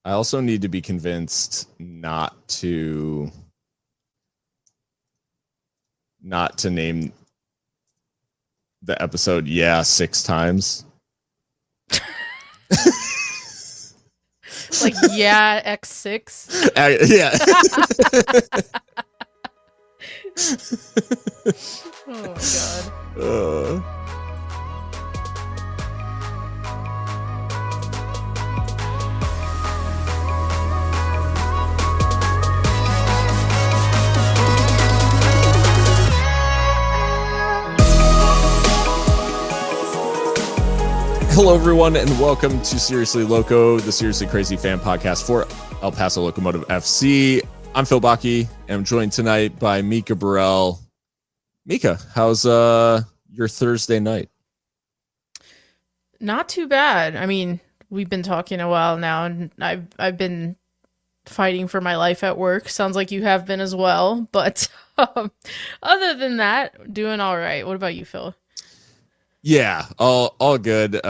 I also need to be convinced not to name the episode six times. Like, yeah, X6. Yeah. Oh, God. Hello, everyone, and welcome to Seriously Loco, the Seriously Crazy fan podcast for El Paso Locomotive FC. I'm Phil Bakke, and I'm joined tonight by Mika Burrell. Mika, how's your Thursday night? Not too bad. I mean, we've been talking a while now, and I've been fighting for my life at work. Sounds like you have been as well. But other than that, doing all right. What about you, Phil? Yeah, all good.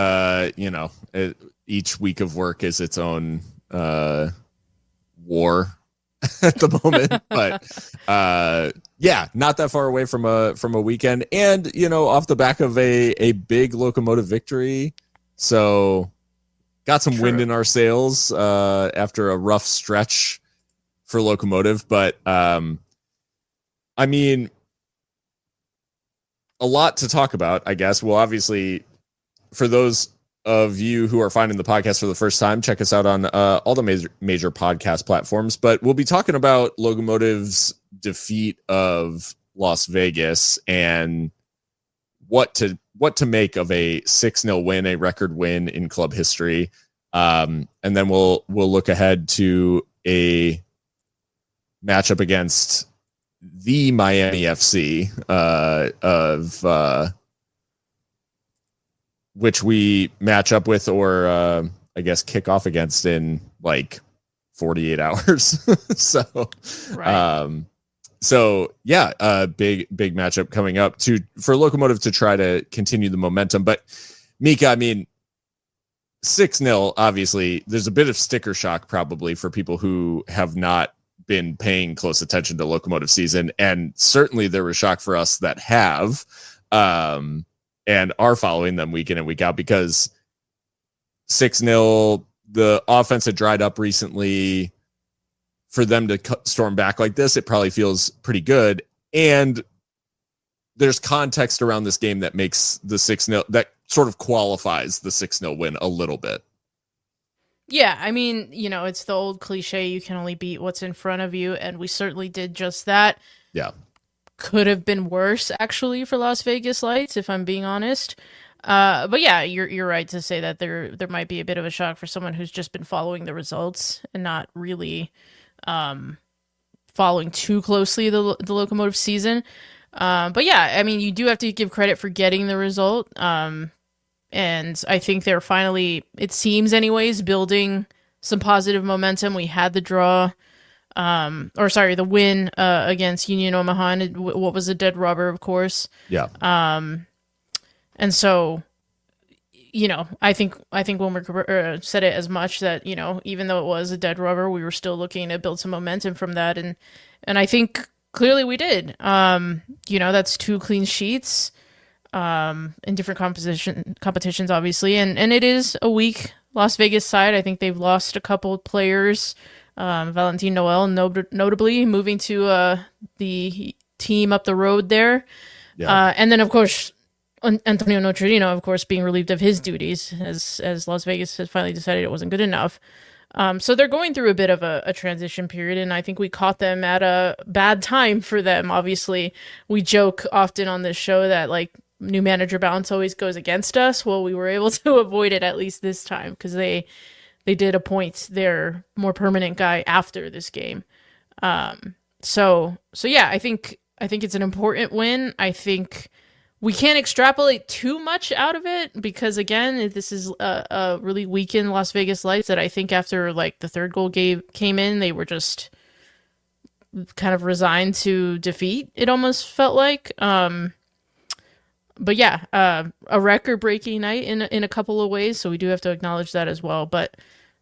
Each week of work is its own war at the moment, but not that far away from a weekend, and off the back of a big Locomotive victory, so got some wind in our sails after a rough stretch for Locomotive. But I mean, a lot to talk about, I guess. Well, obviously, for those of you who are finding the podcast for the first time, check us out on all the major podcast platforms. But we'll be talking about Locomotive's defeat of Las Vegas and what to make of a 6-0 win, a record win in club history. And then we'll look ahead to a matchup against the Miami FC which we match up with, or I guess kick off against in like 48 hours. So, right. Big matchup coming up for Locomotive to try to continue the momentum. But Mika, I mean, 6-0, obviously there's a bit of sticker shock probably for people who have not been paying close attention to Locomotive season, and certainly there was shock for us that have and are following them week in and week out, because 6-0, the offense had dried up recently. For them to storm back like this, it probably feels pretty good, and there's context around this game that makes the 6-0, that sort of qualifies the 6-0 win a little bit. Yeah, I mean, it's the old cliche, you can only beat what's in front of you, and we certainly did just that. Yeah. Could have been worse, actually, for Las Vegas Lights, if I'm being honest. But yeah, you're right to say that there might be a bit of a shock for someone who's just been following the results and not really following too closely the Locomotive season. But yeah, I mean, you do have to give credit for getting the result. And I think they're finally, it seems anyways, building some positive momentum. We had the the win against Union Omaha. What was a dead rubber, of course. Yeah. And so, I think when we said it as much that, even though it was a dead rubber, we were still looking to build some momentum from that. And I think clearly we did. That's 2 clean sheets. In different competitions, obviously, and it is a weak Las Vegas side. I think they've lost a couple of players. Valentin Noel, notably, moving to the team up the road there. Yeah. And then, of course, Antonio Nocerino, of course, being relieved of his duties as Las Vegas has finally decided it wasn't good enough. So they're going through a bit of a transition period, and I think we caught them at a bad time for them. Obviously, we joke often on this show that, like, new manager bounce always goes against us. Well, we were able to avoid it at least this time, because they did appoint their more permanent guy after this game. So yeah, I think it's an important win. I think we can't extrapolate too much out of it, because again, this is a really weakened Las Vegas Lights that I think after like the third goal came in, they were just kind of resigned to defeat. It almost felt like. But yeah, a record-breaking night in a couple of ways, so we do have to acknowledge that as well. But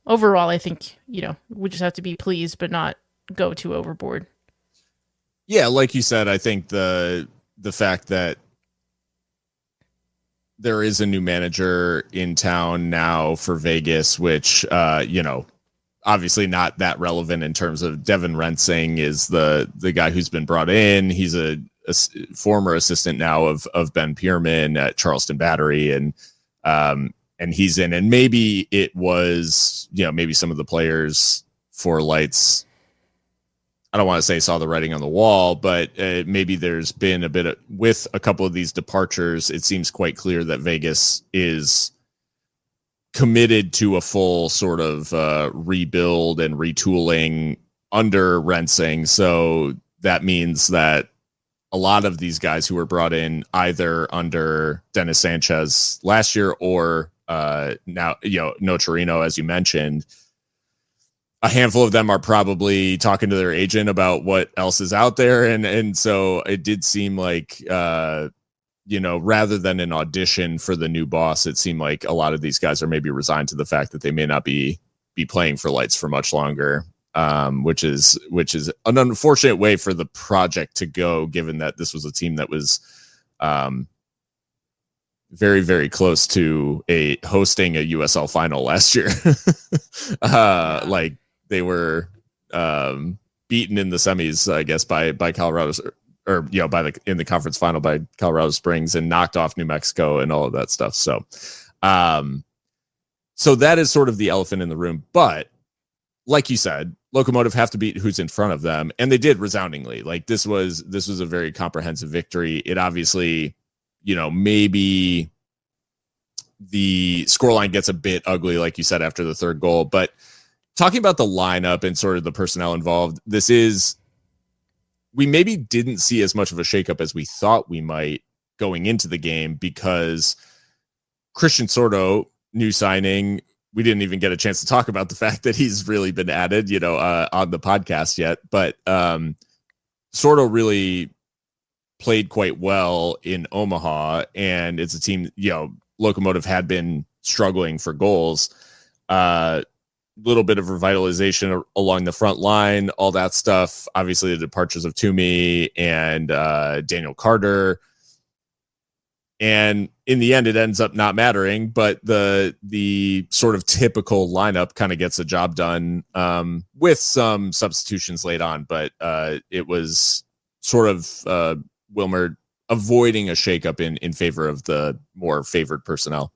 overall, I think, we just have to be pleased, but not go too overboard. Yeah, like you said, I think the fact that there is a new manager in town now for Vegas, which, obviously not that relevant in terms of Devin Rensing is the guy who's been brought in. He's a former assistant now of Ben Pierman at Charleston Battery. And he's in, and maybe it was, maybe some of the players for Lights, I don't want to say saw the writing on the wall, but maybe there's been a bit of, with a couple of these departures, it seems quite clear that Vegas is committed to a full sort of rebuild and retooling under Rensing. So that means that a lot of these guys who were brought in either under Dennis Sanchez last year or now, Notarino, as you mentioned, a handful of them are probably talking to their agent about what else is out there. And so it did seem like, rather than an audition for the new boss, it seemed like a lot of these guys are maybe resigned to the fact that they may not be playing for Lights for much longer, which is an unfortunate way for the project to go, given that this was a team that was very, very close to hosting a USL final last year. Like they were beaten in the semis, I guess, by Colorado, or in the conference final by Colorado Springs, and knocked off New Mexico and all of that stuff. So so that is sort of the elephant in the room. But like you said, Locomotive have to beat who's in front of them, and they did resoundingly. Like this was a very comprehensive victory. It obviously, maybe the scoreline gets a bit ugly, like you said, after the third goal. But talking about the lineup and sort of the personnel involved, we maybe didn't see as much of a shakeup as we thought we might going into the game, because Christian Sordo, new signing, we didn't even get a chance to talk about the fact that he's really been added, on the podcast yet. But Sordo really played quite well in Omaha, and it's a team, Locomotive had been struggling for goals. Little bit of revitalization along the front line, all that stuff. Obviously, the departures of Toomey and Daniel Carter. And in the end, it ends up not mattering, but the sort of typical lineup kind of gets the job done, with some substitutions late on. But it was sort of Wilmer avoiding a shakeup in favor of the more favored personnel.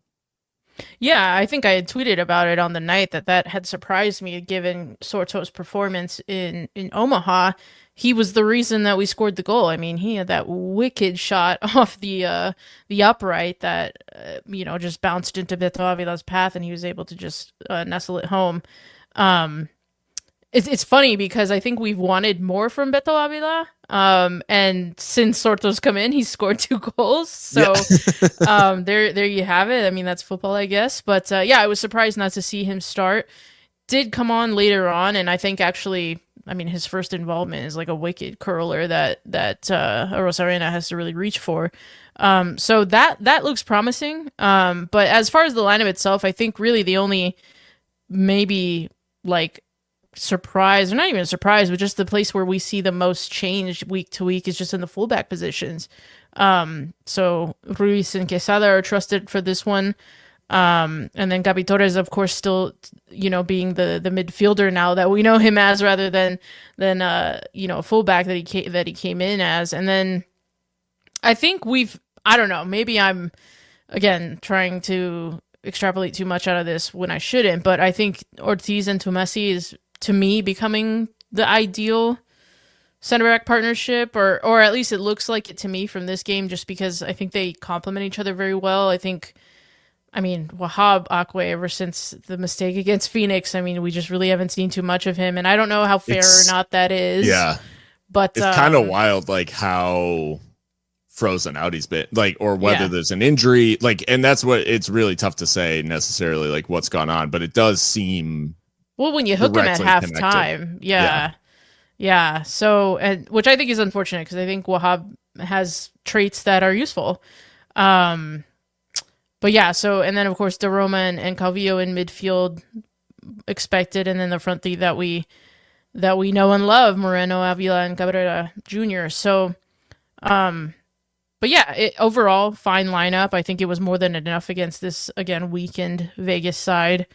Yeah, I think I had tweeted about it on the night that had surprised me, given Sorto's performance in Omaha. He was the reason that we scored the goal. I mean, he had that wicked shot off the upright that just bounced into Beto Avila's path, and he was able to just nestle it home. It's funny because I think we've wanted more from Beto Avila. And since Sorto's come in, he's scored 2 goals. So there you have it. I mean, that's football, I guess. But I was surprised not to see him start. Did come on later on, and I think actually, I mean, his first involvement is like a wicked curler that Rosarena has to really reach for. So that looks promising. But as far as the lineup itself, I think really the only maybe like surprise, or not even a surprise, but just the place where we see the most change week to week is just in the fullback positions. So Ruiz and Quesada are trusted for this one. And then Gabi Torres, of course, still, being the midfielder now that we know him as, rather than a fullback that he came in as. And then I think I don't know, maybe I'm again trying to extrapolate too much out of this when I shouldn't, but I think Ortiz and Tumasi is, to me, becoming the ideal center back partnership, or at least it looks like it to me from this game, just because I think they complement each other very well. I mean, Wahab Akwe, ever since the mistake against Phoenix, I mean, we just really haven't seen too much of him, and I don't know how fair or not that is. Yeah, but it's kind of wild, like how frozen out he's been, like, or whether there's an injury, like, and that's what it's really tough to say necessarily, like what's gone on, but it does seem. Well, when you hook him at halftime, yeah. So, and which I think is unfortunate, because I think Wahab has traits that are useful. But yeah, so, and then of course Daroma and Calvillo in midfield, expected, and then the front three that we know and love, Moreno, Avila, and Cabrera Jr. So, but yeah, overall fine lineup. I think it was more than enough against this again weakened Vegas side.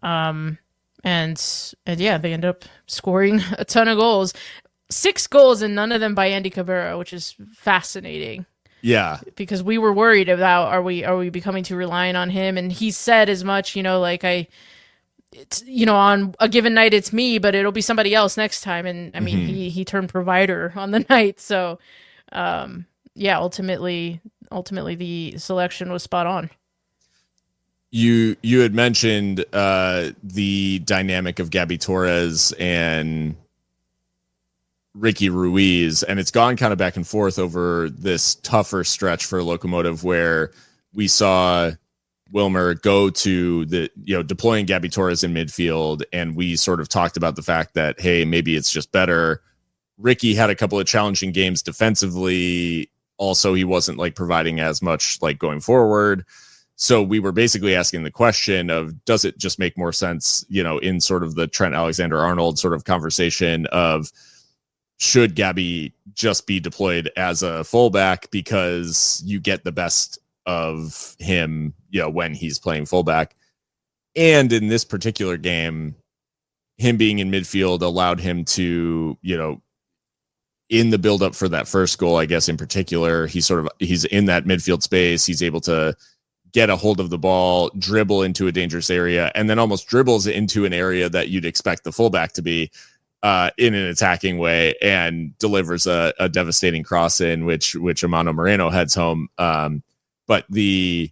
And yeah, they end up scoring a ton of goals, 6 goals, and none of them by Andy Cabrera, which is fascinating. Yeah, because we were worried about are we becoming too reliant on him, and he said as much. It's, on a given night it's me, but it'll be somebody else next time. And I mean, he turned provider on the night. So, yeah, ultimately the selection was spot on. You had mentioned the dynamic of Gabi Torres and Ricky Ruiz, and it's gone kind of back and forth over this tougher stretch for Locomotive where we saw Wilmer go to deploying Gabi Torres in midfield, and we sort of talked about the fact that, hey, maybe it's just better. Ricky had a couple of challenging games defensively. Also, he wasn't like providing as much like going forward. So we were basically asking the question of, does it just make more sense, in sort of the Trent Alexander-Arnold sort of conversation of, should Gabi just be deployed as a fullback because you get the best of him, when he's playing fullback? And in this particular game, him being in midfield allowed him to, in the buildup for that first goal, I guess in particular, he's in that midfield space. He's able to get a hold of the ball, dribble into a dangerous area, and then almost dribbles into an area that you'd expect the fullback to be in an attacking way, and delivers a devastating cross in which Amano Moreno heads home. But the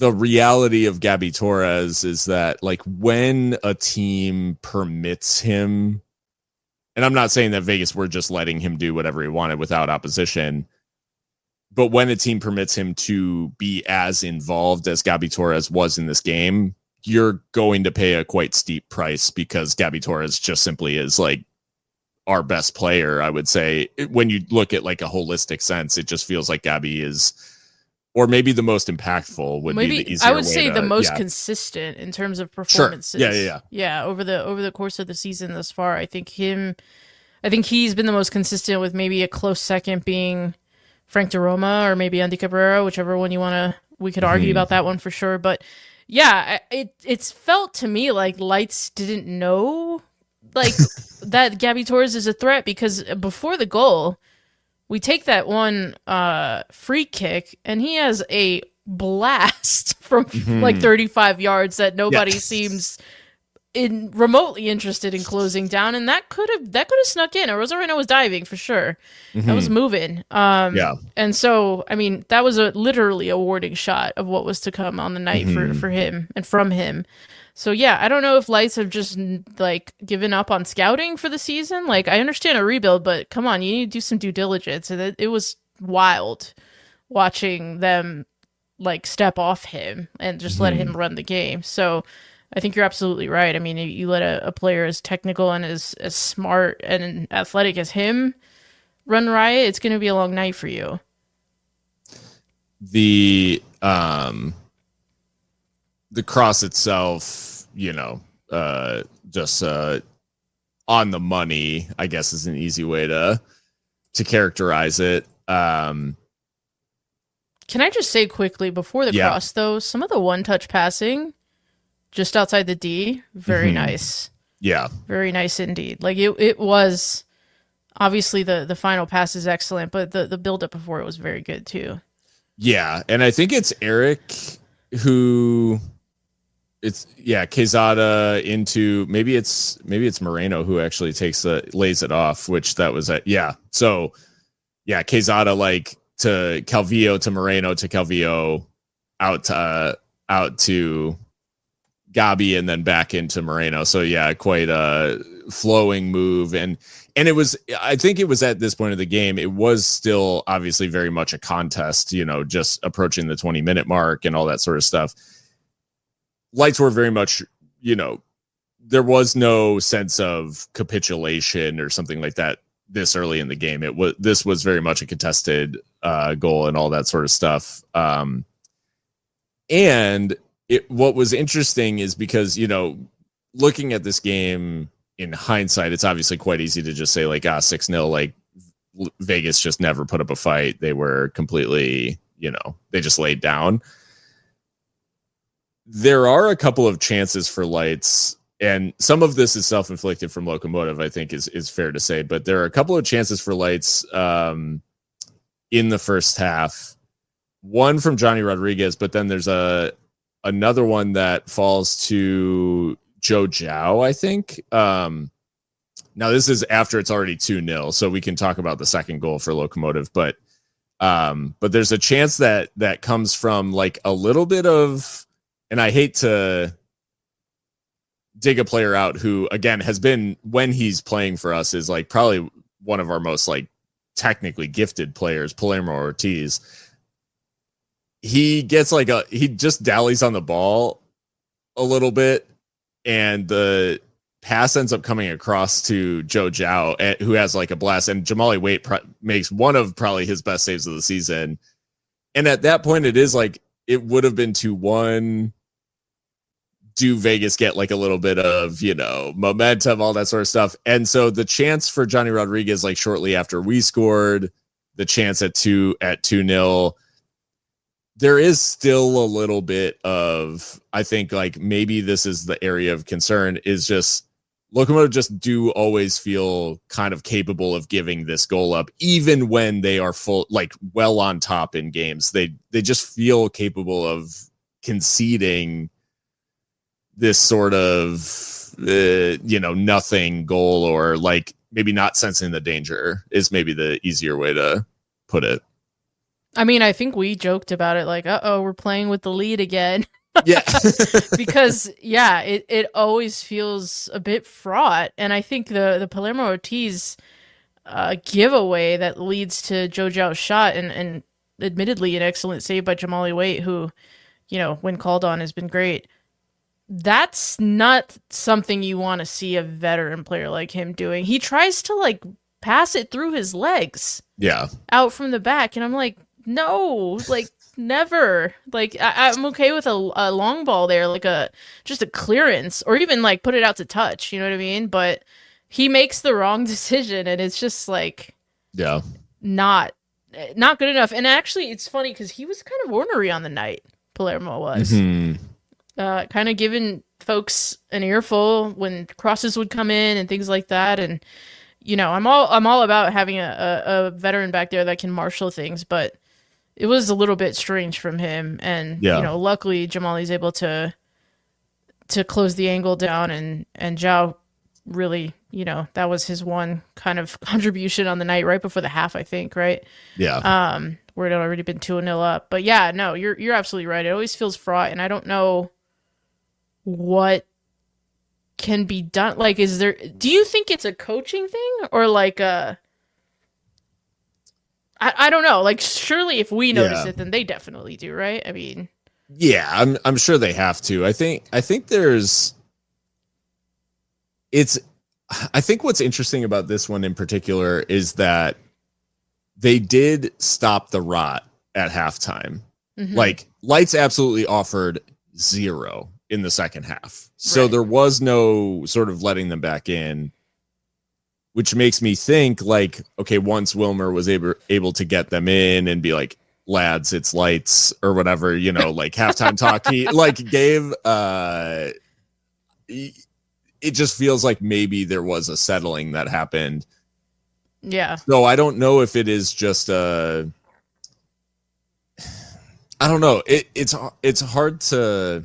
reality of Gabi Torres is that, like, when a team permits him, and I'm not saying that Vegas were just letting him do whatever he wanted without opposition, but when a team permits him to be as involved as Gabi Torres was in this game, you're going to pay a quite steep price, because Gabi Torres just simply is like our best player. I would say when you look at like a holistic sense, it just feels like Gabi is, or maybe the most impactful would be the easier I would way say to, the most consistent in terms of performances. Sure. Yeah. Over the course of the season thus far, I think he's been the most consistent, with maybe a close second being Frank de Roma or maybe Andy Cabrera, whichever one we could argue about that one for sure. But yeah, it's felt to me like Lights didn't know like that Gabi Torres is a threat, because before the goal, we take that one free kick and he has a blast from like 35 yards that nobody seems remotely interested in closing down, and that could have snuck in. Rosarino was diving for sure. That was moving. And so I mean, that was literally a warning shot of what was to come on the night for him and from him. So yeah, I don't know if Lights have just like given up on scouting for the season. Like, I understand a rebuild, but come on, you need to do some due diligence. And it was wild watching them like step off him and just let him run the game. So I think you're absolutely right. I mean, you let a player as technical and as smart and athletic as him run riot, it's going to be a long night for you. The cross itself, just on the money, I guess, is an easy way to characterize it. Can I just say quickly before the cross, though, some of the one-touch passing just outside the D, very nice. Yeah. Very nice indeed. Like, it was, obviously the final pass is excellent, but the build-up before it was very good too. Yeah, and I think it's Eric who... Quezada into maybe it's Moreno who actually lays it off, which that was so Quezada like to Calvillo to Moreno to Calvillo out to Gabi and then back into Moreno. So yeah, quite a flowing move, and it was, I think it was at this point of the game, it was still obviously very much a contest, just approaching the 20-minute mark and all that sort of stuff. Lights were very much, there was no sense of capitulation or something like that this early in the game. This was very much a contested goal and all that sort of stuff. And what was interesting is because, looking at this game in hindsight, it's obviously quite easy to just say like, 6-0, like Vegas just never put up a fight. They were completely, they just laid down. There are a couple of chances for lights, and some of this is self-inflicted from Locomotive, I think is fair to say, but there are a couple of chances for lights in the first half. One from Johnny Rodriguez, but then there's another one that falls to Joe Zhao, I think. Now this is after it's already 2-0, so we can talk about the second goal for Locomotive, but there's a chance that comes from like a little bit of, and I hate to dig a player out who, again, has been, when he's playing for us, is like probably one of our most like technically gifted players, Palermo Ortiz. He gets he just dallies on the ball a little bit, and the pass ends up coming across to Joe Zhao, who has like a blast, and Jamali Waite makes one of probably his best saves of the season. And at that point, it is like, it would have been 2-1. Do Vegas get like a little bit of, momentum, all that sort of stuff? And so the chance for Johnny Rodriguez, like shortly after we scored, the chance at 2-0, there is still a little bit of, I think, like maybe this is the area of concern, is just Locomotive just do always feel kind of capable of giving this goal up, even when they are full, like well on top in games. They just feel capable of conceding this sort of, nothing goal, or like maybe not sensing the danger is maybe the easier way to put it. I mean, I think we joked about it, like, we're playing with the lead again. Yeah. Because, it always feels a bit fraught. And I think the Palermo Ortiz giveaway that leads to Joe Zhao's shot, and admittedly an excellent save by Jamali Waite, who, when called on, has been great. That's not something you want to see a veteran player like him doing. He tries to like pass it through his legs. Yeah. Out from the back. And I'm like, no, like never. Like I'm okay with a long ball there, like just a clearance, or even like put it out to touch. You know what I mean? But he makes the wrong decision, and it's just like, not good enough. And actually, it's funny because he was kind of ornery on the night. Palermo was. Mm-hmm. Kind of giving folks an earful when crosses would come in and things like that. And, I'm all about having a veteran back there that can marshal things, but it was a little bit strange from him. And, luckily Jamali's able to close the angle down, and Zhao really, that was his one kind of contribution on the night right before the half, I think. Right. Yeah. Where it had already been 2-0 up, but you're absolutely right. It always feels fraught, and I don't know what can be done. Like, do you think it's a coaching thing, or like I don't know, like surely if we notice it, then they definitely do, right? I mean, I'm sure they have to. I think what's interesting about this one in particular is that they did stop the rot at halftime. Mm-hmm. Like, lights absolutely offered 0 in the second half. So there was no sort of letting them back in, which makes me think like, okay, once Wilmer was able to get them in and be like, lads, it's lights, or whatever, like halftime talk, he like gave, it just feels like maybe there was a settling that happened. Yeah. So I don't know if it is just I don't know. It's hard to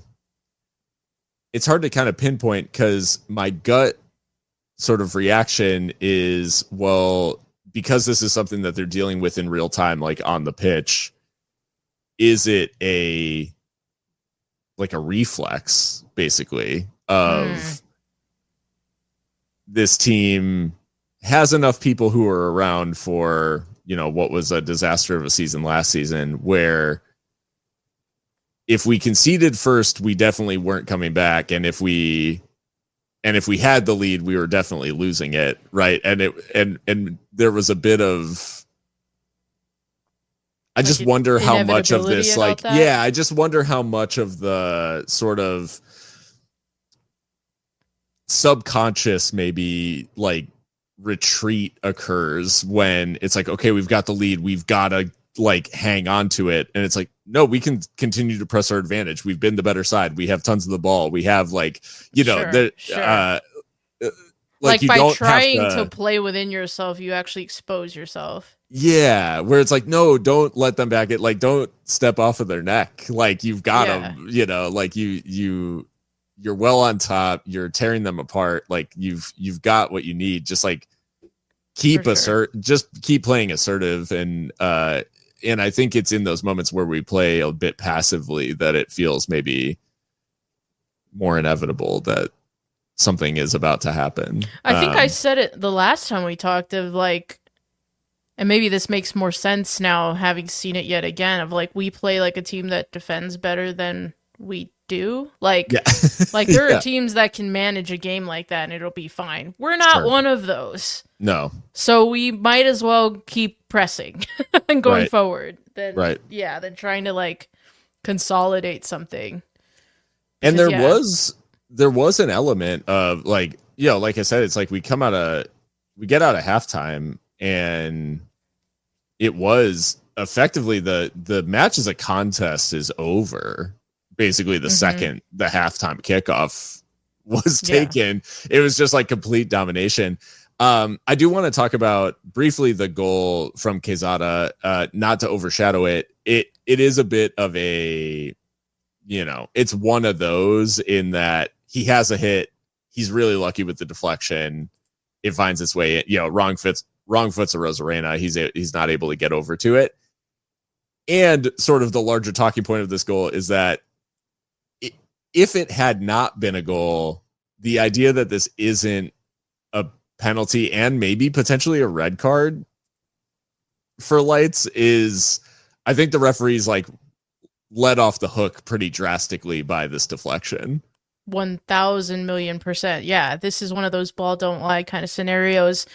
kind of pinpoint, because my gut sort of reaction is, well, because this is something that they're dealing with in real time, like on the pitch, is it a reflex basically of this team has enough people who are around for, what was a disaster of a season last season, where if we conceded first, we definitely weren't coming back. And if we had the lead, we were definitely losing it. Right. And there was a bit of, I just wonder how much of inevitability this, about like, that? yeah, I just wonder how much of the sort of subconscious maybe like retreat occurs when it's like, okay, we've got the lead, we've got to like hang on to it, and it's like, no, we can continue to press our advantage, we've been the better side, we have tons of the ball, we have like, you know, like you by don't trying have to play within yourself, you actually expose yourself. yeah, where it's like, no, don't let them back it, like don't step off of their neck, like you've got them, you know, like you're well on top, you're tearing them apart, like you've got what you need, just like keep just keep playing assertive, and I think it's in those moments where we play a bit passively that it feels maybe more inevitable that something is about to happen. I think I said it the last time we talked of like, and maybe this makes more sense now having seen it yet again, of like we play like a team that defends better than we do. Like, like there are teams that can manage a game like that and it'll be fine. We're not one of those. No. So we might as well keep pressing and going forward than than trying to like consolidate something. And there was an element of like, you know, like I said, it's like we get out of halftime and it was effectively the match as a contest is over. Basically the second the halftime kickoff was taken, it was just like complete domination. I do want to talk about briefly the goal from Quezada, not to overshadow it. It is a bit of a, you know, it's one of those in that he has a hit. He's really lucky with the deflection. It finds its way, you know, wrong foot's a Rosarena. He's not able to get over to it. And sort of the larger talking point of this goal is that if it had not been a goal, the idea that this isn't a penalty and maybe potentially a red card for Lights is, I think the referees like let off the hook pretty drastically by this deflection. 1,000 million %. Yeah, this is one of those ball don't lie kind of scenarios.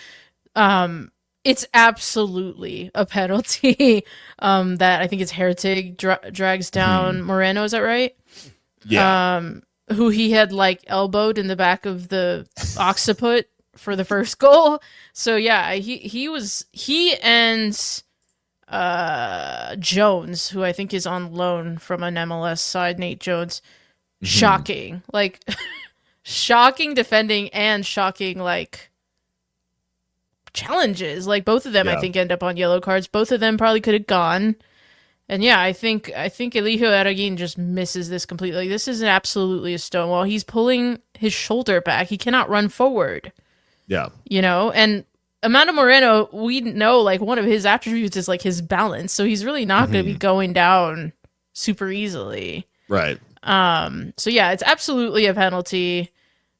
It's absolutely a penalty that I think it's Hertig drags down Moreno. Is that right? Yeah. Who he had like elbowed in the back of the occiput for the first goal. So yeah, he and Jones, who I think is on loan from an MLS side, Nate Jones. Shocking. Like shocking defending and shocking like challenges. Like both of them I think end up on yellow cards. Both of them probably could have gone. And yeah, I think Elijio Araguin just misses this completely. Like, this is absolutely a stonewall. He's pulling his shoulder back. He cannot run forward. Yeah. You know, and Amanda Moreno, we know like one of his attributes is like his balance. So he's really not going to be going down super easily. Right. So yeah, it's absolutely a penalty.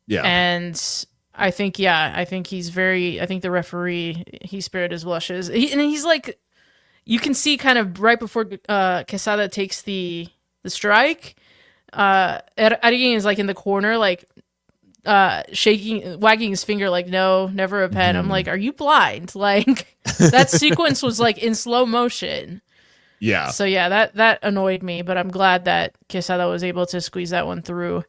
Yeah. And I think the referee, he spared his blushes. He's like, you can see kind of right before Quesada takes the strike, Araguin is like in the corner, like wagging his finger like, no, never a pen. I'm like, are you blind? Like that sequence was like in slow motion. Yeah. So yeah, that annoyed me, but I'm glad that Quesada was able to squeeze that one through.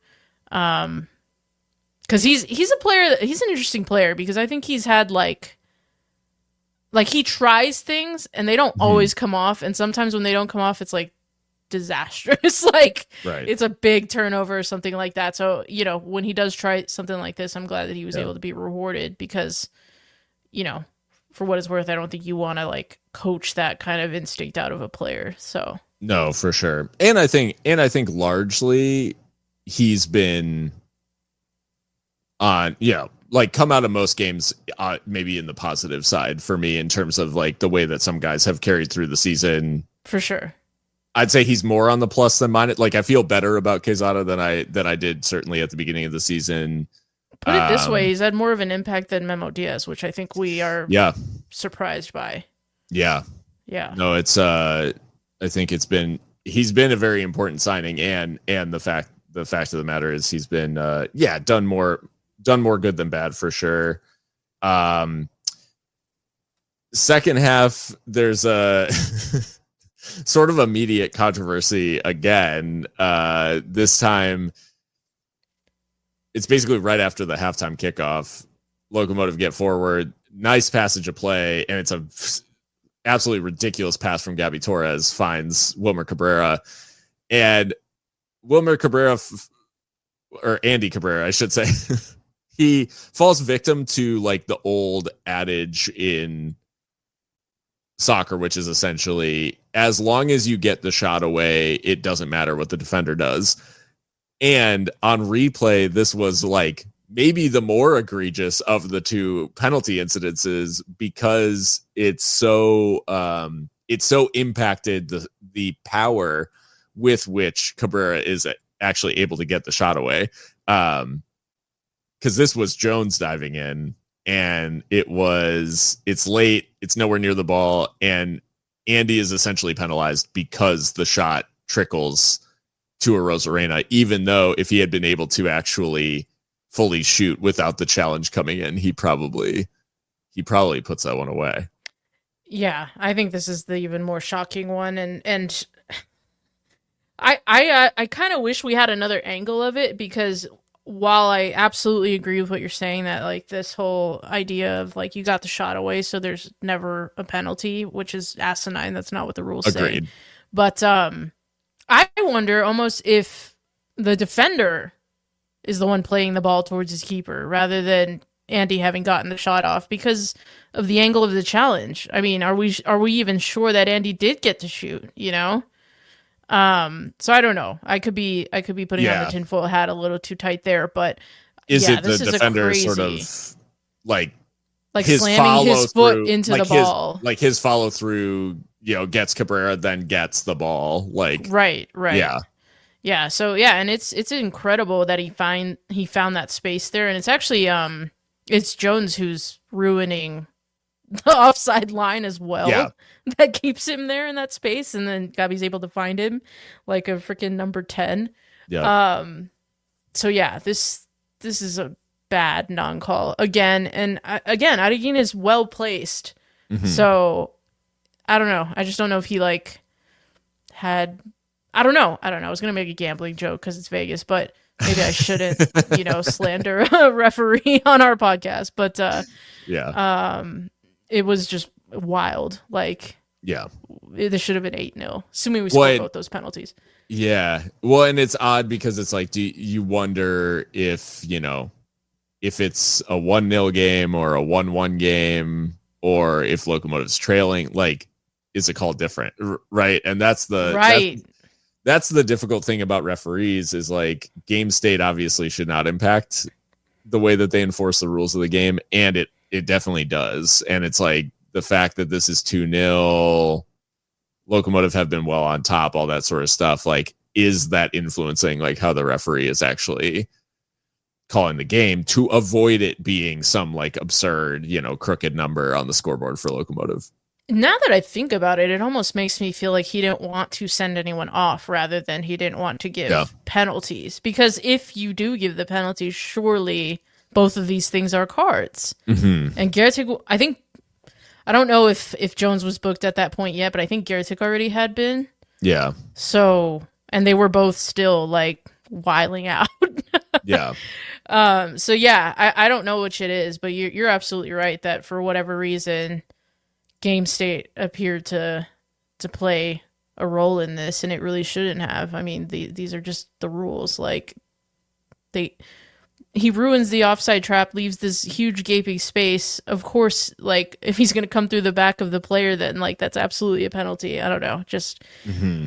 Because he's a player, he's an interesting player because I think he's had like he tries things and they don't always come off, and sometimes when they don't come off, it's like disastrous. Like it's a big turnover or something like that. So you know, when he does try something like this, I'm glad that he was able to be rewarded because, you know, for what it's worth, I don't think you want to like coach that kind of instinct out of a player. So no, for sure. And I think largely he's been on, like come out of most games maybe in the positive side for me in terms of like the way that some guys have carried through the season. For sure. I'd say he's more on the plus than minus. Like I feel better about Quezada than I did certainly at the beginning of the season. Put it this way, he's had more of an impact than Memo Diaz, which I think we are surprised by. Yeah. Yeah. No, it's I think he's been a very important signing, and the fact of the matter is he's been done more good than bad for sure. Second half, there's a sort of immediate controversy again. This time, it's basically right after the halftime kickoff. Locomotive get forward, nice passage of play, and it's a absolutely ridiculous pass from Gabi Torres finds Wilmer Cabrera, and Wilmer Cabrera, or Andy Cabrera, I should say, he falls victim to like the old adage in soccer, which is essentially as long as you get the shot away, it doesn't matter what the defender does. And on replay, this was like maybe the more egregious of the two penalty incidences because it's so impacted the power with which Cabrera is actually able to get the shot away. Because this was Jones diving in, and it's late, it's nowhere near the ball, and Andy is essentially penalized because the shot trickles to a Rosarena, even though if he had been able to actually fully shoot without the challenge coming in, he probably puts that one away. Yeah, I think this is the even more shocking one, and I kind of wish we had another angle of it, because while I absolutely agree with what you're saying, that like this whole idea of like you got the shot away, so there's never a penalty, which is asinine. That's not what the rules say. But I wonder almost if the defender is the one playing the ball towards his keeper rather than Andy having gotten the shot off because of the angle of the challenge. I mean, are we even sure that Andy did get to shoot, you know? So I don't know. I could be putting on the tinfoil hat a little too tight there, but is it the defender sort of like his slamming his foot into the ball? Like his follow through, you know, gets Cabrera, then gets the ball. Like right. Yeah. So yeah, and it's incredible that he found that space there, and it's actually it's Jones who's ruining the offside line as well. Yeah. That keeps him there in that space, and then Gabi's able to find him like a freaking number 10. Yeah. So yeah, this is a bad non-call again, and again, Adegin is well placed. Mm-hmm. So I don't know. I just don't know if he like had. I don't know. I was gonna make a gambling joke because it's Vegas, but maybe I shouldn't, slander a referee on our podcast. But it was just wild. Like, yeah, this should have been 8-0, assuming we scored both those penalties. Yeah. Well, and it's odd because it's like, do you wonder if it's a 1-0 game or a 1-1 game, or if Locomotive's trailing, like, is it called different? Right. And that's the difficult thing about referees is like game state obviously should not impact the way that they enforce the rules of the game. And it definitely does. And it's like the fact that this is 2-0, Locomotive have been well on top, all that sort of stuff. Like, is that influencing like how the referee is actually calling the game to avoid it being some like absurd, crooked number on the scoreboard for Locomotive? Now that I think about it, it almost makes me feel like he didn't want to send anyone off rather than he didn't want to give penalties. Because if you do give the penalties, surely both of these things are cards. Mm-hmm. And Gertic, I don't know if Jones was booked at that point yet, but I think Gertic already had been. Yeah. So, and they were both still like wiling out. Yeah. So yeah, I don't know which it is, but you're absolutely right that for whatever reason, game state appeared to play a role in this, and it really shouldn't have. I mean, these are just the rules. Like, he ruins the offside trap, leaves this huge gaping space. Of course, like, if he's going to come through the back of the player, then like that's absolutely a penalty. I don't know. Just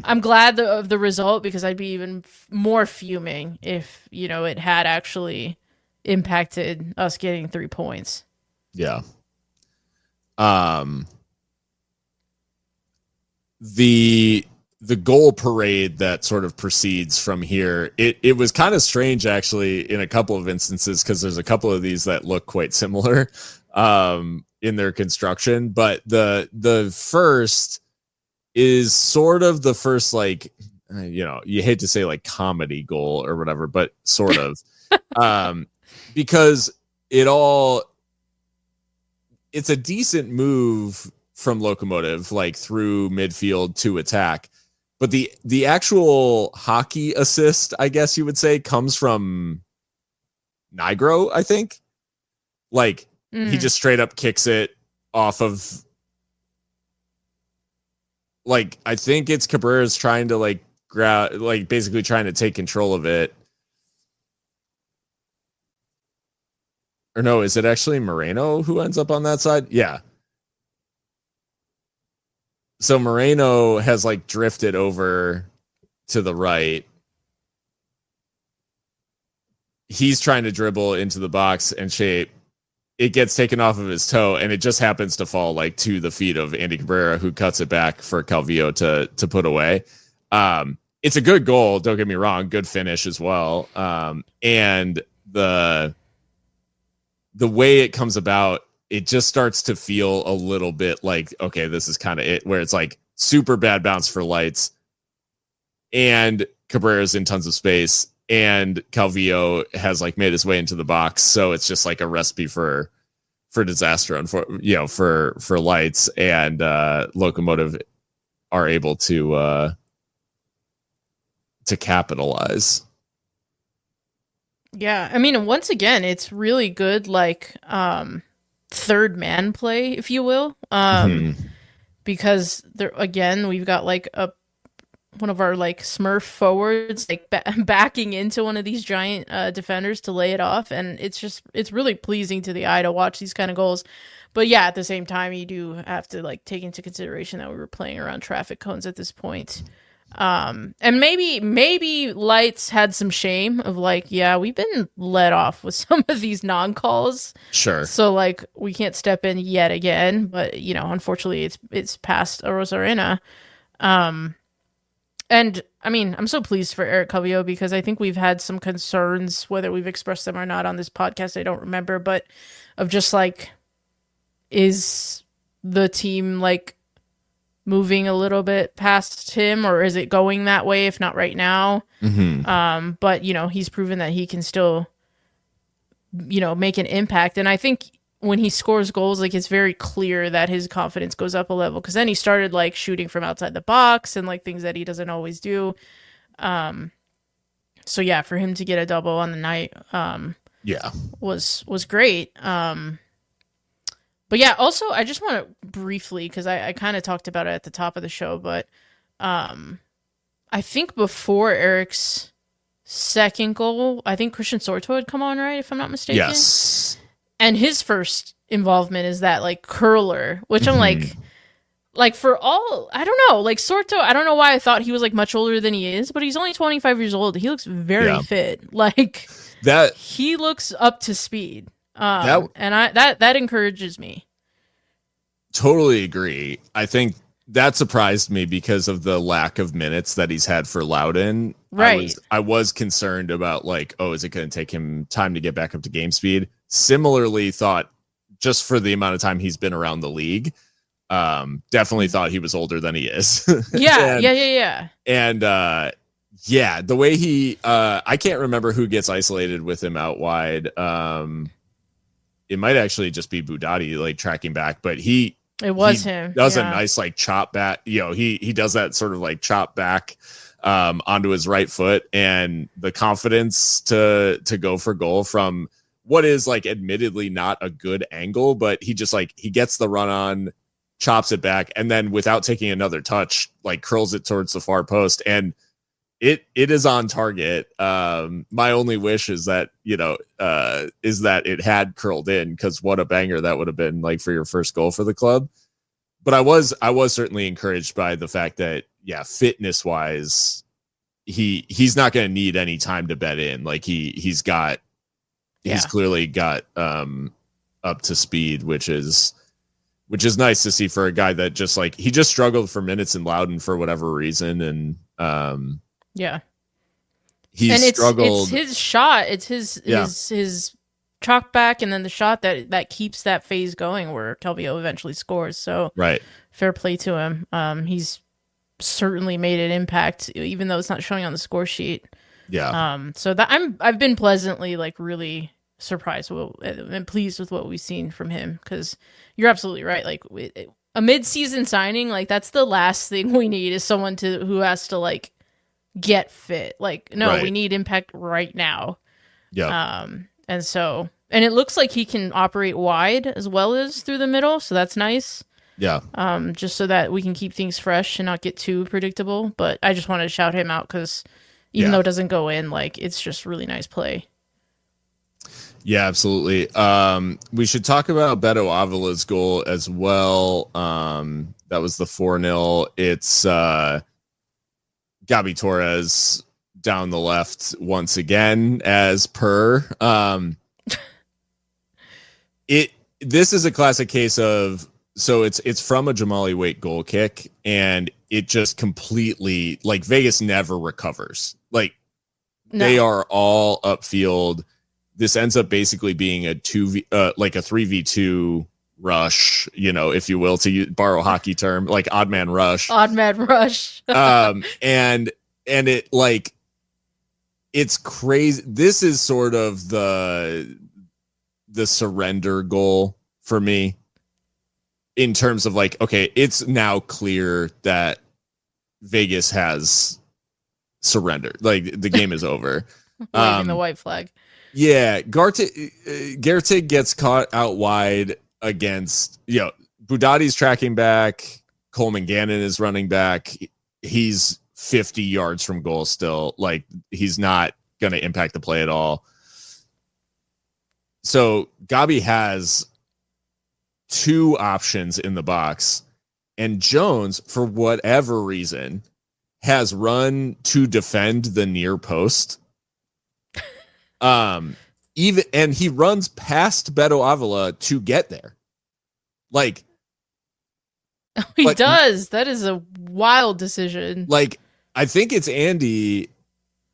I'm glad of the result, because I'd be even more fuming if it had actually impacted us getting 3 points. Yeah. The goal parade that sort of proceeds from here, it was kind of strange actually in a couple of instances, because there's a couple of these that look quite similar in their construction, but the first is sort of the first, like, you hate to say like comedy goal or whatever, but sort of because it's a decent move from Locomotive, like through midfield to attack. But the actual hockey assist, I guess you would say, comes from Nigro, I think. Like, he just straight up kicks it off of, like, I think it's Cabrera's trying to, like, basically trying to take control of it. Or no, is it actually Moreno who ends up on that side? Yeah. So Moreno has, like, drifted over to the right. He's trying to dribble into the box and shape. It gets taken off of his toe, and it just happens to fall, like, to the feet of Andy Cabrera, who cuts it back for Calvillo to put away. It's a good goal, don't get me wrong, good finish as well. And the way it comes about, it just starts to feel a little bit like, okay, this is kind of it, where it's like super bad bounce for Lights, and Cabrera's in tons of space, and Calvillo has, like, made his way into the box. So it's just like a recipe for disaster, for Lights, and Locomotive are able to capitalize. Yeah, I mean, once again, it's really good, like, third man play, if you will, because there again, we've got, like, one of our, like, Smurf forwards, like, backing into one of these giant defenders to lay it off, and it's really pleasing to the eye to watch these kind of goals. But yeah, at the same time, you do have to, like, take into consideration that we were playing around traffic cones at this point. And maybe Lights had some shame of, like, yeah, we've been let off with some of these non-calls. Sure. So, like, we can't step in yet again, but, unfortunately it's past Rosarena. And I mean, I'm so pleased for Eric Calvillo, because I think we've had some concerns, whether we've expressed them or not on this podcast, I don't remember, but of just, like, is the team, like, moving a little bit past him, or is it going that way, if not right now? But, he's proven that he can still, make an impact. And I think when he scores goals, like, it's very clear that his confidence goes up a level, because then he started, like, shooting from outside the box and, like, things that he doesn't always do. So yeah, for him to get a double on the night, was great. But yeah, also, I just want to briefly, because I kind of talked about it at the top of the show, but I think before Eric's second goal, I think Christian Sorto had come on, right, if I'm not mistaken? Yes. And his first involvement is that, like, curler, which I'm like, for all, I don't know, like, Sorto, I don't know why I thought he was, like, much older than he is, but he's only 25 years old. He looks very fit. Like, that he looks up to speed. And that encourages me. Totally agree. I think that surprised me because of the lack of minutes that he's had for Loudon. Right. I was concerned about, like, oh, is it going to take him time to get back up to game speed? Similarly thought, just for the amount of time he's been around the league, definitely thought he was older than he is. Yeah. And the way he, I can't remember who gets isolated with him out wide. It might actually just be Budati, like, tracking back, but him. Does a nice, like, chop back. He does that sort of, like, chop back onto his right foot, and the confidence to go for goal from what is, like, admittedly not a good angle, but he just, like, he gets the run on, chops it back, and then without taking another touch, like, curls it towards the far post, and it is on target. My only wish is that it had curled in, because what a banger that would have been, like, for your first goal for the club. But I was certainly encouraged by the fact that, fitness wise, he's not going to need any time to bed in. Like, he's clearly got up to speed, which is nice to see for a guy that just, like, he just struggled for minutes in Loudon for whatever reason, and he's struggled. It's his shot. It's his chalk back, and then the shot that keeps that phase going, where Calvillo eventually scores. So right, fair play to him. He's certainly made an impact, even though it's not showing on the score sheet. Yeah. So that I've been pleasantly, like, really surprised and pleased with what we've seen from him, because you're absolutely right. Like, a mid-season signing, like that's the last thing we need is someone who has to like get fit. Like, no, we need impact right now. Yeah. And it looks like he can operate wide as well as through the middle, so that's nice. Yeah. Just so that we can keep things fresh and not get too predictable. But I just wanted to shout him out because even though it doesn't go in, like it's just really nice play. Yeah, absolutely. We should talk about Beto Avila's goal as well. That was the 4-0. It's Gabi Torres down the left once again, as per. This is a classic case of, so it's from a Jamali Waite goal kick, and it just completely, like, Vegas never recovers. Like, they are all upfield. This ends up basically being a 3v2 rush, you know, if you will, to borrow a hockey term, like odd man rush. And it, like, it's crazy. This is sort of the surrender goal for me, in terms of like, okay, it's now clear that Vegas has surrendered. Like, the game is over. Waving the white flag. Yeah, Gertig gets caught out wide against, you know, Budati's tracking back. Coleman Gannon is running back. He's 50 yards from goal still. Like, he's not going to impact the play at all. So Gabi has two options in the box, and Jones, for whatever reason, has run to defend the near post. And he runs past Beto Avila to get there. Like, he does. That is a wild decision. Like, I think it's Andy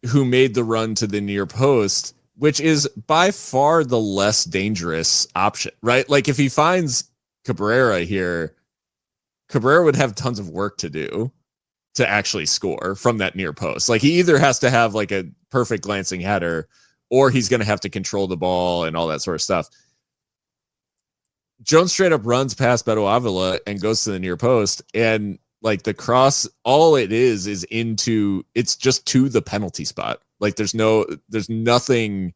who made the run to the near post, which is by far the less dangerous option, right? Like, if he finds Cabrera here, Cabrera would have tons of work to do to actually score from that near post. Like, he either has to have like a perfect glancing header, or he's going to have to control the ball and all that sort of stuff. Jones straight up runs past Beto Avila and goes to the near post, and like the cross, all it is into, it's just to the penalty spot. Like, there's nothing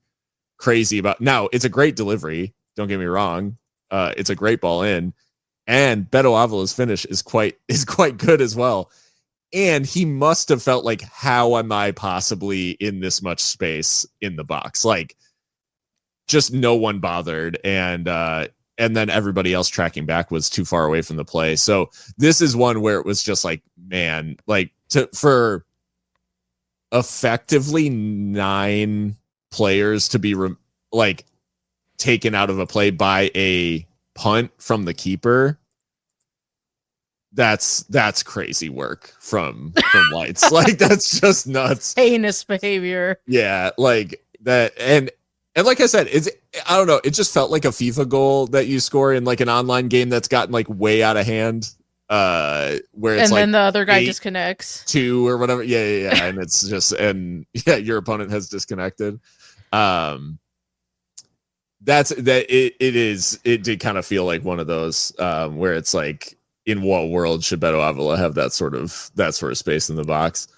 crazy about. Now, it's a great delivery. Don't get me wrong. It's a great ball in, and Beto Avila's finish is quite good as well. And he must have felt like, how am I possibly in this much space in the box? Like, just no one bothered. And then everybody else tracking back was too far away from the play. So this is one where it was just like, man, like, for effectively 9 players to be taken out of a play by a punt from the keeper. That's crazy work from Lights. Like, that's just nuts. Heinous behavior. Yeah, like that. And like I said, I don't know. It just felt like a FIFA goal that you score in like an online game that's gotten like way out of hand. Where it's and like, then the other guy disconnects 2 or whatever. Yeah. And it's just, and yeah, your opponent has disconnected. It did kind of feel like one of those where it's like, in what world should Beto Avila have that sort of space in the box?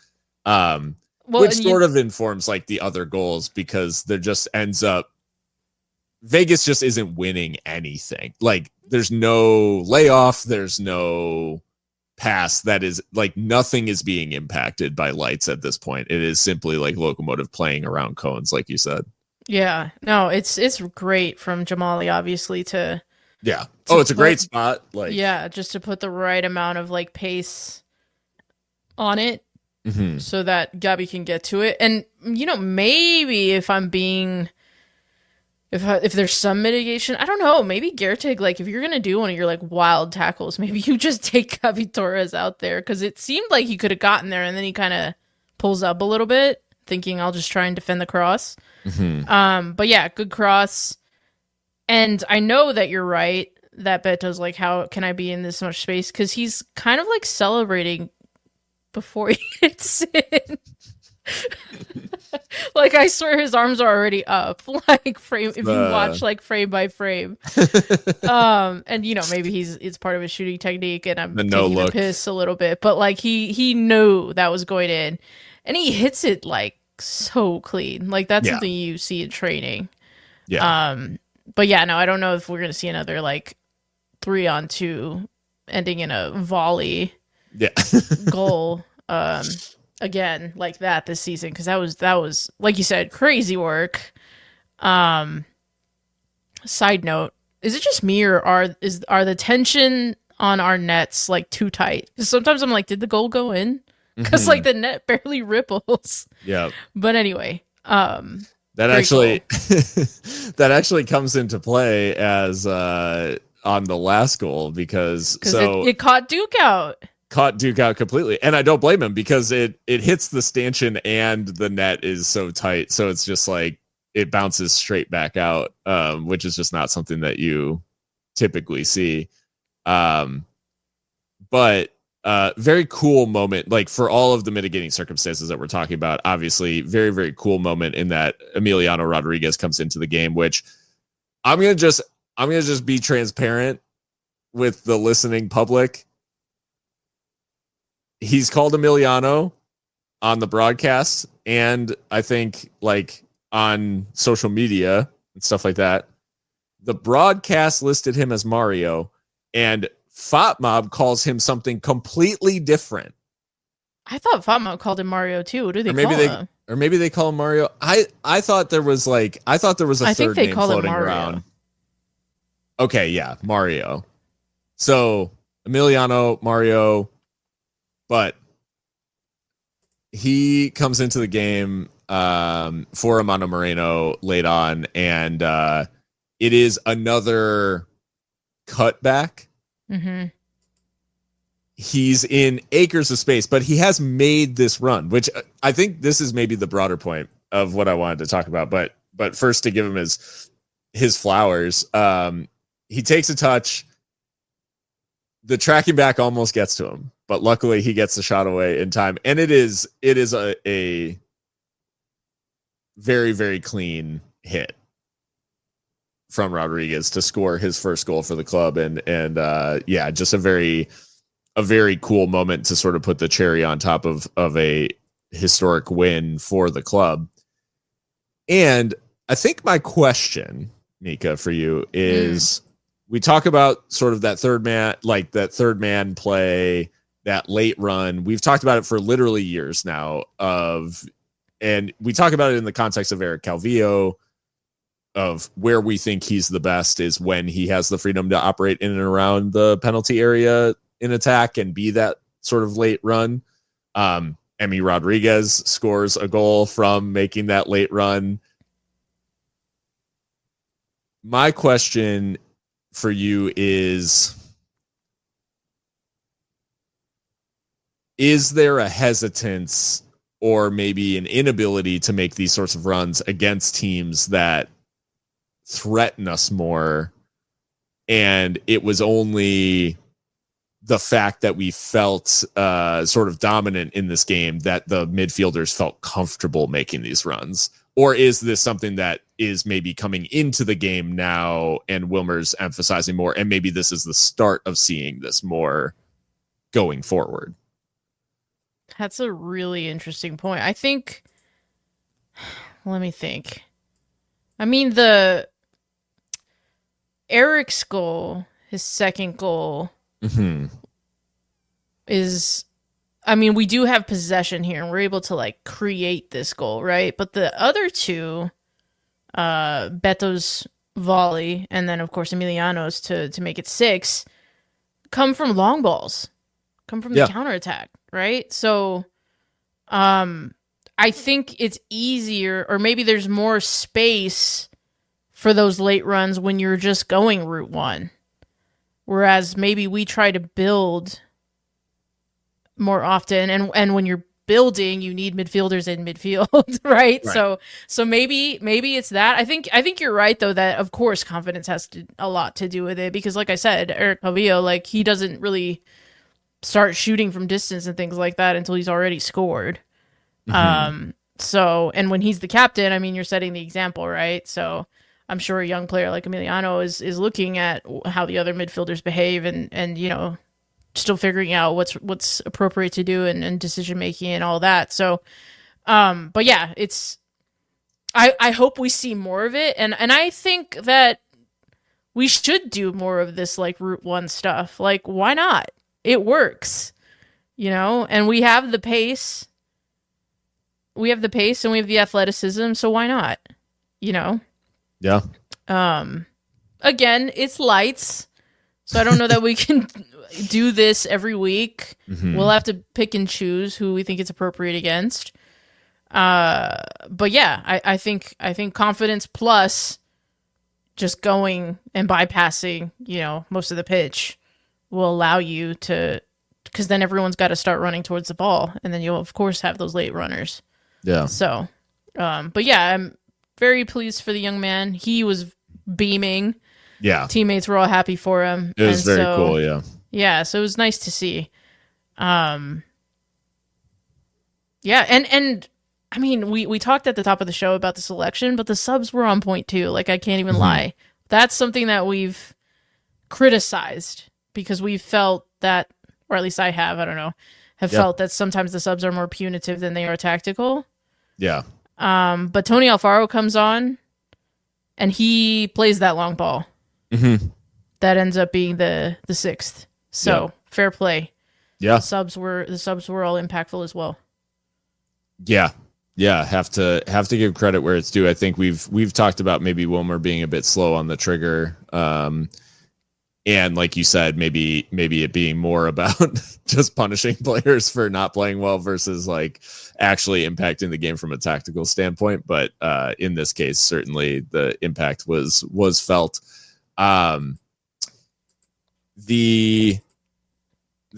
Which sort of informs like the other goals, because there just ends up, Vegas just isn't winning anything. Like, there's no layoff, there's no pass, that is like, nothing is being impacted by Lights at this point. It is simply like Locomotive playing around cones, like you said. Yeah, no, it's great from Jamali, obviously, to. Yeah. Oh, it's a great spot. Like, yeah, just to put the right amount of like pace on it, so that Gabi can get to it. And you know, maybe if there's some mitigation, I don't know. Maybe Gertig, like, if you're gonna do one of your like wild tackles, maybe you just take Gabi Torres out there, because it seemed like he could have gotten there, and then he kind of pulls up a little bit, thinking I'll just try and defend the cross. But yeah, good cross. And I know that you're right, that Beto's like, how can I be in this much space? Because he's kind of like celebrating before he hits it. Like, I swear his arms are already up. Like, frame if you watch like frame by frame. And maybe it's part of his shooting technique, and I'm The no taking the look. piss a little bit, but like he knew that was going in, and he hits it like so clean. Like, that's Yeah. something you see in training. Yeah. But yeah, no, I don't know if we're gonna see another like 3-on-2 ending in a volley Yeah. goal again like that this season, because that was like you said, crazy work. Side note, is it just me, or are the tension on our nets like too tight? Sometimes I'm like, did the goal go in? Because like the net barely ripples. Yeah. But anyway, that very actually that actually comes into play as on the last goal, because it caught Duke out. Caught Duke out completely, and I don't blame him, because it hits the stanchion and the net is so tight, so it's just like it bounces straight back out, which is just not something that you typically see. But very cool moment, like, for all of the mitigating circumstances that we're talking about. Obviously, very, very cool moment in that Emiliano Rodriguez comes into the game, which I'm gonna just be transparent with the listening public. He's called Emiliano on the broadcast, and I think like on social media and stuff like that. The broadcast listed him as Mario, and FotMob calls him something completely different. I thought FotMob called him Mario too. What do they call him? Or maybe they call him Mario. I thought there was a third name floating around. Okay, yeah, Mario. So Emiliano, Mario, but he comes into the game for Armando Moreno late on, and it is another cutback. Mm-hmm. He's in acres of space, but he has made this run, which I think this is maybe the broader point of what I wanted to talk about. But first, to give him his flowers, he takes a touch. The tracking back almost gets to him, but luckily he gets the shot away in time. And it is a very, very clean hit from Rodriguez to score his first goal for the club. And yeah, just a very cool moment to sort of put the cherry on top of a historic win for the club. And I think my question, Mika, for you is, we talk about sort of that third man play, that late run. We've talked about it for literally years now, and we talk about it in the context of Eric Calvillo, of where we think he's the best is when he has the freedom to operate in and around the penalty area in attack and be that sort of late run. Emi Rodriguez scores a goal from making that late run. My question for you is there a hesitance or maybe an inability to make these sorts of runs against teams that threaten us more, and it was only the fact that we felt sort of dominant in this game that the midfielders felt comfortable making these runs? Or is this something that is maybe coming into the game now and Wilmer's emphasizing more, and maybe this is the start of seeing this more going forward? That's a really interesting point. I think, let me think. I mean, the Eric's goal, his second goal, is, I mean, we do have possession here and we're able to like create this goal, right? But the other two, Beto's volley and then of course Emiliano's to make it 6, come from long balls, come from the counterattack, right? So I think it's easier, or maybe there's more space for those late runs when you're just going route 1. Whereas maybe we try to build more often, and when you're building, you need midfielders in midfield, right? So maybe it's that. I think you're right though, that of course confidence has a lot to do with it, because like I said, Eric Calvillo, like, he doesn't really start shooting from distance and things like that until he's already scored. So, and when he's the captain, I mean, you're setting the example, right? So I'm sure a young player like Emiliano is looking at how the other midfielders behave and still figuring out what's appropriate to do and decision making and all that. So, but yeah, I hope we see more of it, and I think that we should do more of this like Route 1 stuff. Like, why not? It works, and we have the pace. We have the pace and we have the athleticism, so why not? Yeah. Again, it's lights, so I don't know that we can do this every week. Mm-hmm. We'll have to pick and choose who we think it's appropriate against. But yeah, I think confidence plus just going and bypassing, most of the pitch will allow you to, because then everyone's got to start running towards the ball, and then you'll of course have those late runners. Yeah. So, but yeah, I'm very pleased for the young man. He was beaming. Yeah. Teammates were all happy for him. It was very cool. Yeah. Yeah. So it was nice to see. Yeah. And I mean, we talked at the top of the show about the selection, but the subs were on point too. Like, I can't even lie. That's something that we've criticized because we felt that, or at least I have, I don't know, felt that sometimes the subs are more punitive than they are tactical. Yeah. But Tony Alfaro comes on and he plays that long ball. Mm-hmm. That ends up being the sixth. So fair play. Yeah. The subs were all impactful as well. Yeah. Yeah. Have to give credit where it's due. I think we've talked about maybe Wilmer being a bit slow on the trigger. And like you said, maybe it being more about just punishing players for not playing well versus like actually impacting the game from a tactical standpoint. But in this case, certainly the impact was felt. The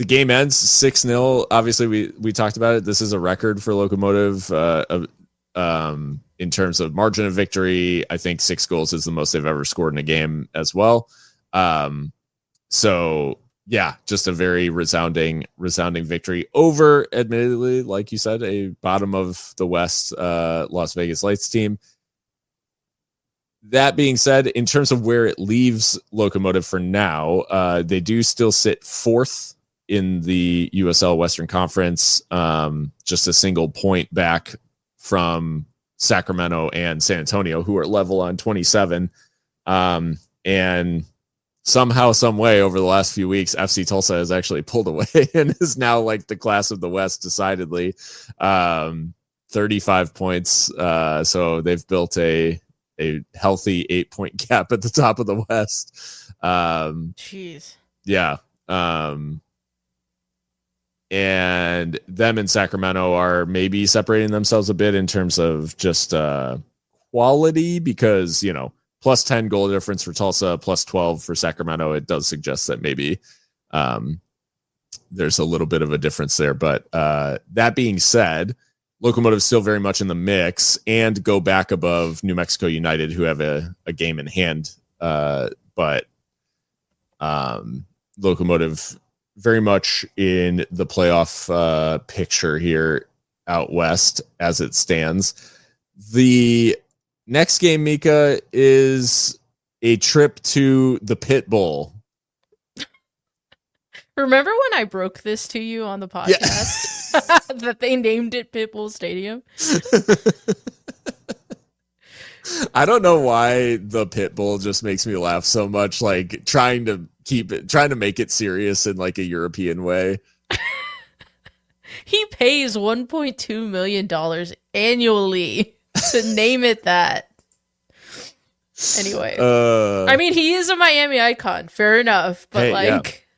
game ends 6-0. Obviously, we talked about it. This is a record for Locomotive in terms of margin of victory. I think 6 goals is the most they've ever scored in a game as well. So yeah, just a very resounding victory over, admittedly, like you said, a bottom of the West Las Vegas Lights team. That being said, in terms of where it leaves Locomotive for now, they do still sit 4th in the USL Western Conference, just a single point back from Sacramento and San Antonio, who are level on 27. And somehow, some way, over the last few weeks, FC Tulsa has actually pulled away and is now like the class of the West, decidedly. 35 points. So they've built a healthy 8-point gap at the top of the West. Jeez. Yeah. And them and Sacramento are maybe separating themselves a bit in terms of just quality, because, plus 10 goal difference for Tulsa, plus 12 for Sacramento. It does suggest that maybe there's a little bit of a difference there. But that being said, Locomotive still very much in the mix and go back above New Mexico United, who have a game in hand. But Locomotive very much in the playoff picture here out west as it stands. The next game, Mika, is a trip to the Pitbull. Remember when I broke this to you on the podcast? That they named it Pitbull Stadium? I don't know why the Pitbull just makes me laugh so much, like trying to make it serious in like a European way. He pays $1.2 million annually to name it that. Anyway, I mean, he is a Miami icon, fair enough, but hey, like,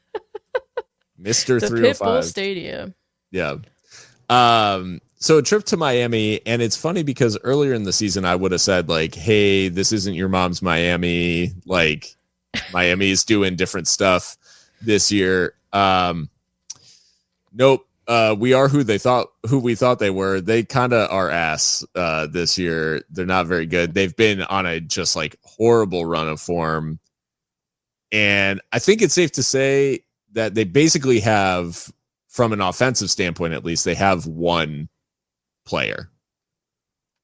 Mr. the 305 Pitbull Stadium. Yeah. So a trip to Miami, and it's funny because earlier in the season I would have said like, hey, this isn't your mom's Miami. Like, Miami is doing different stuff this year. Nope. We are who we thought they were. They kind of are ass this year. They're not very good. They've been on a just like horrible run of form. And I think it's safe to say that they basically have, from an offensive standpoint at least, they have one player.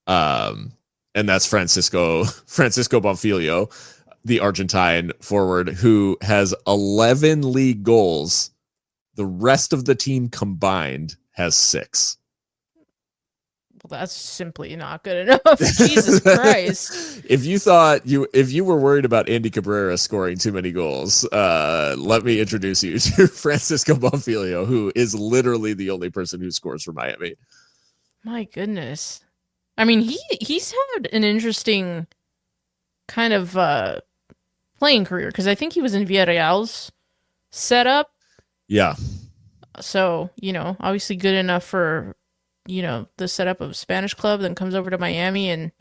And that's Francisco Bonfilio, the Argentine forward, who has 11 league goals. The rest of the team combined has 6. Well, that's simply not good enough. Jesus Christ. If you were worried about Andy Cabrera scoring too many goals, let me introduce you to Francisco Bonfilio, who is literally the only person who scores for Miami. My goodness. I mean, he's had an interesting kind of playing career, because I think he was in Villarreal's setup. Yeah. So, obviously good enough for, the setup of Spanish club, then comes over to Miami, and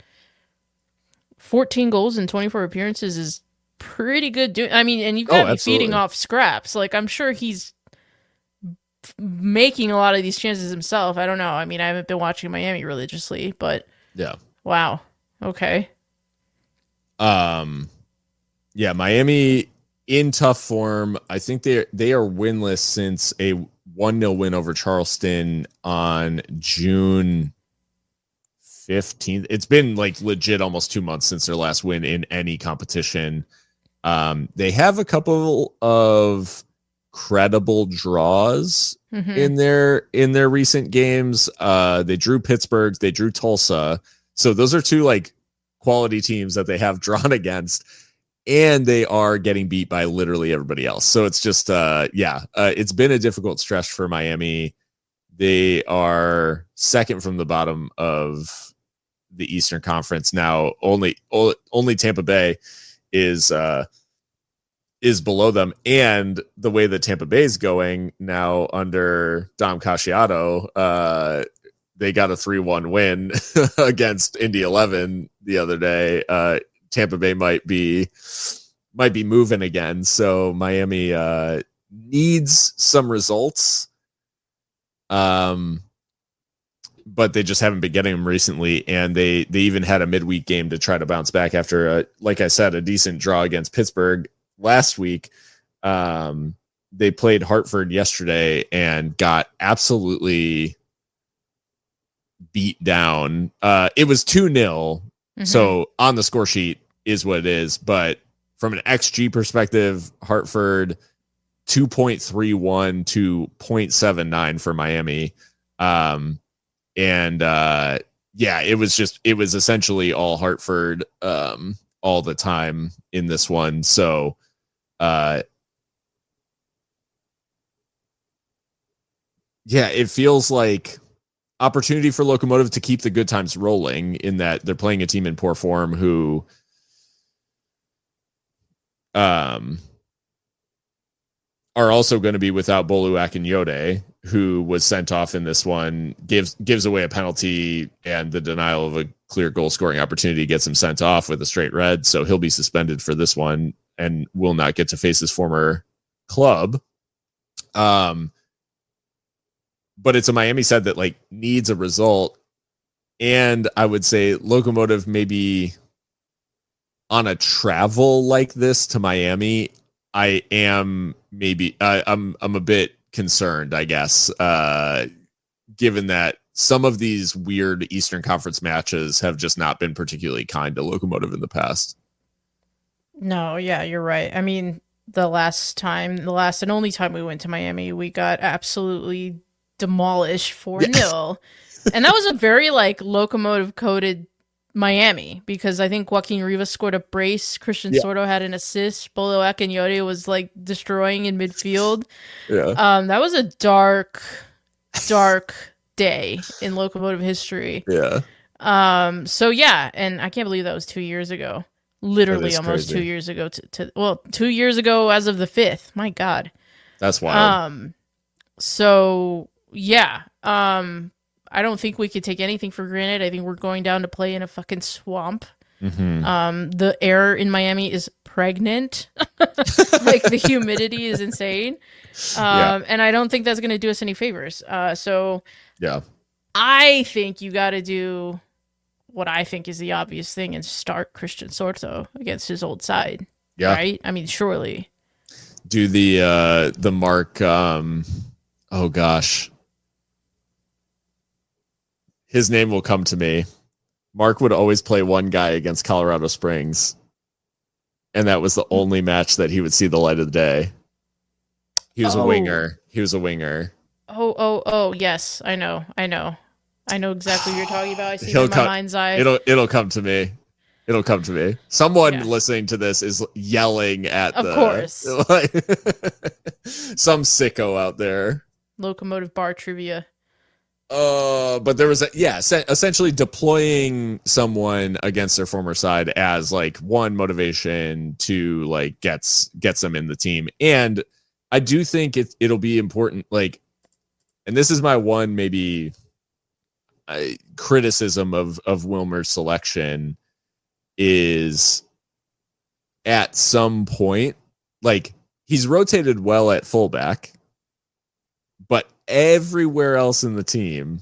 14 goals in 24 appearances is pretty good. And you've got to be feeding off scraps. Like, I'm sure he's making a lot of these chances himself. I don't know. I mean, I haven't been watching Miami religiously, but yeah. Wow. Okay. Yeah, Miami in tough form. I think they are winless since a 1-0 win over Charleston on June 15th. It's been like legit almost 2 months since their last win in any competition. They have a couple of credible draws in their recent games. They drew Pittsburgh, they drew Tulsa. So those are two like quality teams that they have drawn against, and they are getting beat by literally everybody else. So it's just it's been a difficult stretch for Miami. They are second from the bottom of the Eastern Conference now. Only Tampa Bay is below them, and the way that Tampa Bay is going now under Dom Casciato, they got a 3-1 win against Indy 11 the other day. Tampa Bay might be moving again, so Miami needs some results, but they just haven't been getting them recently. And they even had a midweek game to try to bounce back after, like I said, a decent draw against Pittsburgh last week. They played Hartford yesterday and got absolutely beat down. It was 2-0. So on the score sheet is what it is. But from an XG perspective, Hartford 2.31 to 0.79 for Miami. It was essentially all Hartford all the time in this one. So it feels like opportunity for Locomotive to keep the good times rolling, in that they're playing a team in poor form who are also going to be without Bolu Akinyode, who was sent off in this one, gives away a penalty, and the denial of a clear goal scoring opportunity gets him sent off with a straight red. So he'll be suspended for this one and will not get to face his former club. But it's a Miami side that like needs a result. And I would say Locomotive maybe on a travel like this to Miami, I am maybe I'm a bit concerned, I guess, given that some of these weird Eastern Conference matches have just not been particularly kind to Locomotive in the past. No, yeah, you're right. I mean, the last and only time we went to Miami, we got absolutely demolished 4-0. And that was a very like Locomotive coded Miami, because I think Joaquin Rivas scored a brace, Christian Sordo had an assist, Bolo Akinyode was like destroying in midfield. That was a dark day in Locomotive history. And I can't believe that was 2 years ago. Literally almost crazy. 2 years ago to 2 years ago as of the 5th. My God. That's wild. I don't think we could take anything for granted. I think we're going down to play in a fucking swamp. The air in Miami is pregnant. Like the humidity is insane. And I don't think that's going to do us any favors. I think you got to do what I think is the obvious thing and start Christian Sordo against his old side. Right? I mean, surely. Do the mark, oh gosh. His name will come to me. Mark would always play one guy against Colorado Springs, and that was the only match that he would see the light of the day. He was a winger. He was a winger. Oh, yes, I know exactly what you're talking about. I see it in my mind's eye. It'll come to me. It'll come to me. Someone listening to this is yelling at of course. Like, some sicko out there. Locomotive bar trivia. But there was essentially deploying someone against their former side as like one motivation to like gets them in the team. And I do think it'll be important, like, and this is my one maybe criticism of Wilmer's selection is at some point, like, he's rotated well at fullback, but everywhere else in the team,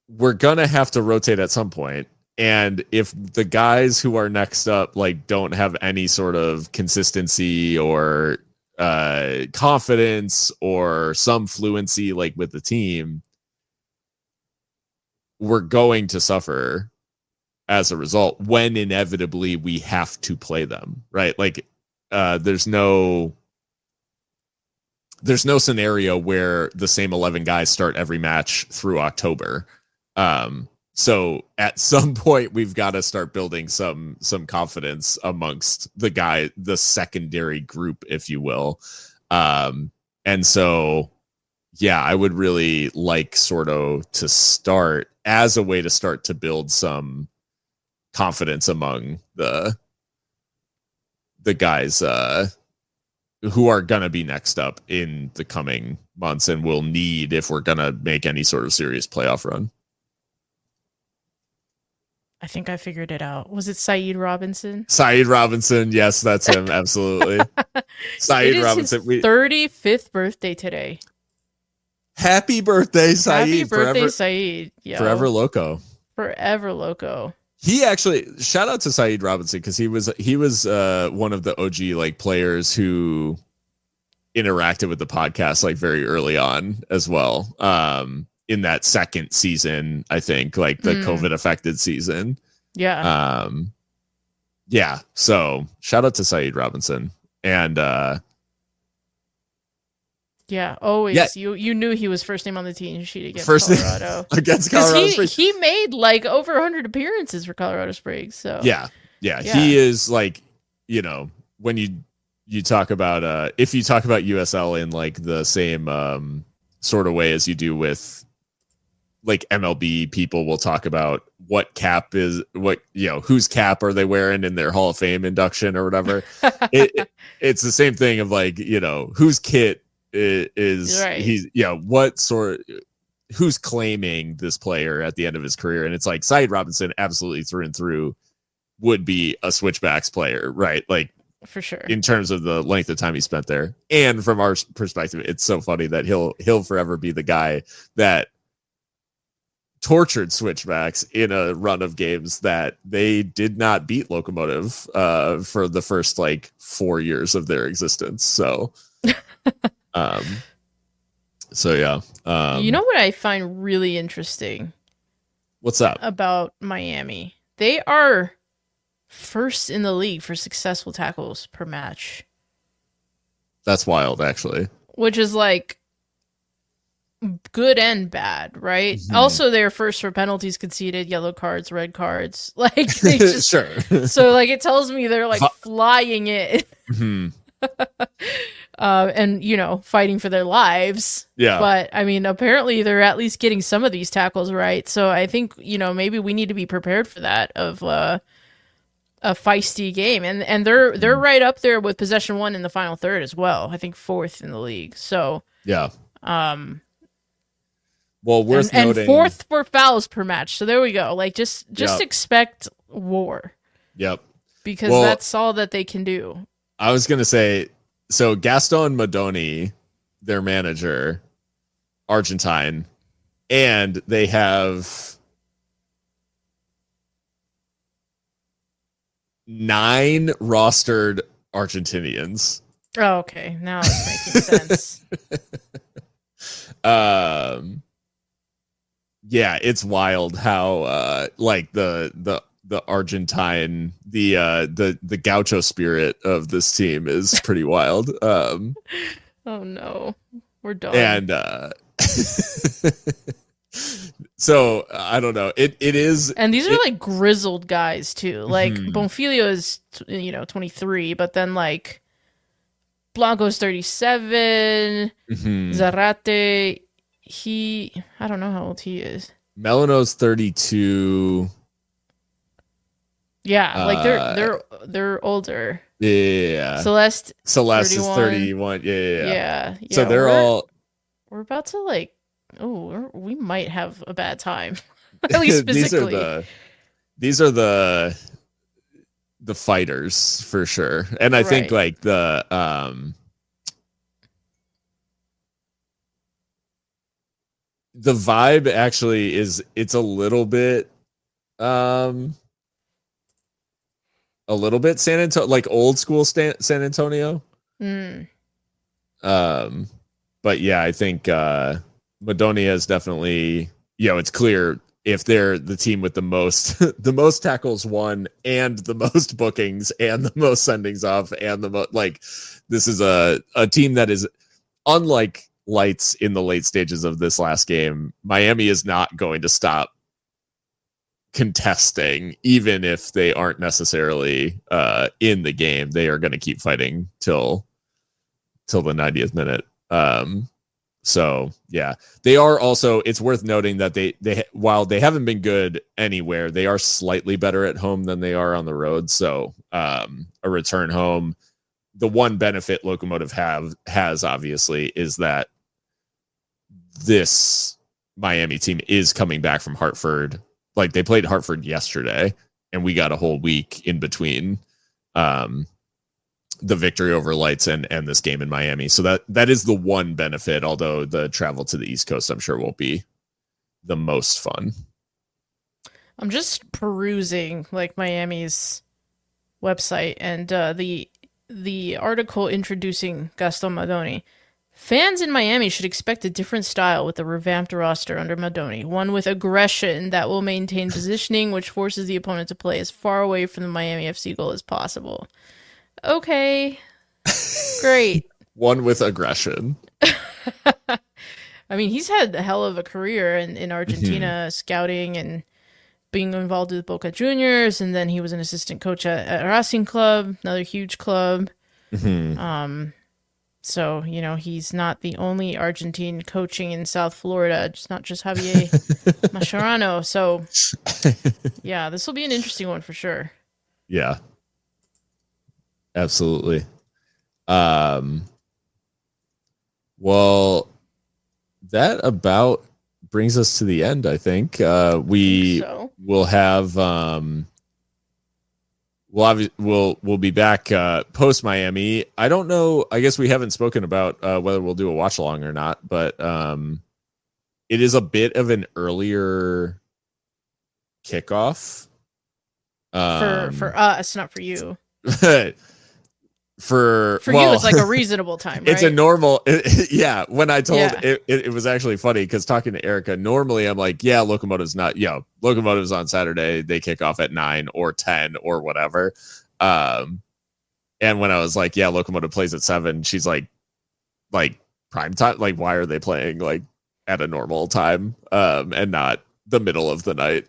we're gonna have to rotate at some point. And if the guys who are next up like don't have any sort of consistency or confidence or some fluency like with the team, we're going to suffer as a result when inevitably we have to play them, right? Like there's no scenario where the same 11 guys start every match through October. So at some point we've got to start building some confidence amongst the secondary group, if you will. And so, yeah, I would really like Sordo to start as a way to start to build some confidence among the guys who are going to be next up in the coming months and will need if we're going to make any sort of serious playoff run. I think I figured it out. Was it Saeed Robinson? Saeed Robinson. Yes, that's him. Absolutely. Saeed Robinson. His 35th birthday today. Happy birthday, Saeed. Happy birthday, Saeed. Yo. Forever Loco. Forever Loco. He actually, shout out to Saeed Robinson, because he was one of the OG like players who interacted with the podcast like very early on as well. In that second season, I think, like the COVID affected season. Yeah. Yeah. So shout out to Saeed Robinson. And yeah, always. Yeah. You knew he was first name on the team sheet against Colorado. Against Colorado Springs. He made like over 100 appearances for Colorado Springs. So yeah. He is like, you know, when you talk about if you talk about USL in like the same sort of way as you do with like MLB, people will talk about what cap is, what, you know, whose cap are they wearing in their Hall of Fame induction or whatever. It's the same thing of like, you know, whose kit is right. He's, you know, what sort, who's claiming this player at the end of his career. And it's like Saeed Robinson absolutely through and through would be a switchbacks player, right? Like, for sure, in terms of the length of time he spent there. And from our perspective, it's so funny that he'll forever be the guy that tortured switchbacks in a run of games that they did not beat Locomotive for the first like 4 years of their existence. So so yeah. You know what I find really interesting? What's that? About Miami? They are first in the league for successful tackles per match. That's wild, actually. Which is like good and bad, right? Mm-hmm. Also, they're first for penalties conceded, yellow cards, red cards. Like, they just, sure. So, like, it tells me they're like flying it, and you know, fighting for their lives. Yeah. But I mean, apparently, they're at least getting some of these tackles right. So, I think, you know, maybe we need to be prepared for that of a feisty game, and they're right up there with possession one in the final third as well. I think fourth in the league. So yeah. Well, worth noting, and fourth for fouls per match. So there we go. Like, just expect war. Yep. Because that's all that they can do. I was gonna say, so Gaston Madoni, their manager, Argentine, and they have 9 rostered Argentinians. Oh, okay. Now it's making sense. Yeah, it's wild how like the Argentine, the gaucho spirit of this team is pretty wild. Oh no, we're done. And so I don't know. It is, and these are like grizzled guys too. Like Bonfilio is 23, but then like Blanco's 37, Zarate, I don't know how old he is. Melano's 32. Yeah, like they're older. Yeah. Celeste is 31. Yeah. So we're about to like, we might have a bad time. At least physically. These are the fighters for sure. And I think like the vibe actually it's a little bit San Antonio, like old school San Antonio. But yeah, I think Madonia is definitely, it's clear if they're the team with the most the most tackles won and the most bookings and the most sendings off and this is a team that is, unlike Lights in the late stages of this last game, Miami is not going to stop contesting, even if they aren't necessarily in the game. They are going to keep fighting till the 90th minute. So yeah, they are also, it's worth noting that they while they haven't been good anywhere, they are slightly better at home than they are on the road. So a return home, the one benefit Locomotive has obviously is that this Miami team is coming back from Hartford. Like they played Hartford yesterday and we got a whole week in between the victory over Lights and this game in Miami. So that is the one benefit, although the travel to the East Coast, I'm sure, won't be the most fun. I'm just perusing like Miami's website and the article introducing Gaston Madoni. Fans in Miami should expect a different style with the revamped roster under Madoni, one with aggression that will maintain positioning, which forces the opponent to play as far away from the Miami FC goal as possible. Okay, great. One with aggression. I mean, he's had a hell of a career in Argentina, scouting and being involved with Boca Juniors, and then he was an assistant coach at Racing Club, another huge club. So, he's not the only Argentine coaching in South Florida. It's not just Javier Mascherano. So, yeah, this will be an interesting one for sure. Yeah, absolutely. Well, that about brings us to the end, I think. We will have... We'll be back post Miami. I don't know. I guess we haven't spoken about whether we'll do a watch along or not, but it is a bit of an earlier kickoff for us, not for you. For you, it's like a reasonable time, right? It's a normal, yeah. When I told it was actually funny because talking to Erica, normally I'm like, yeah, Locomotive's on Saturday. They kick off at 9 or 10 or whatever. And when I was like, yeah, Locomotive plays at 7, she's like prime time. Like, why are they playing like at a normal time and not the middle of the night?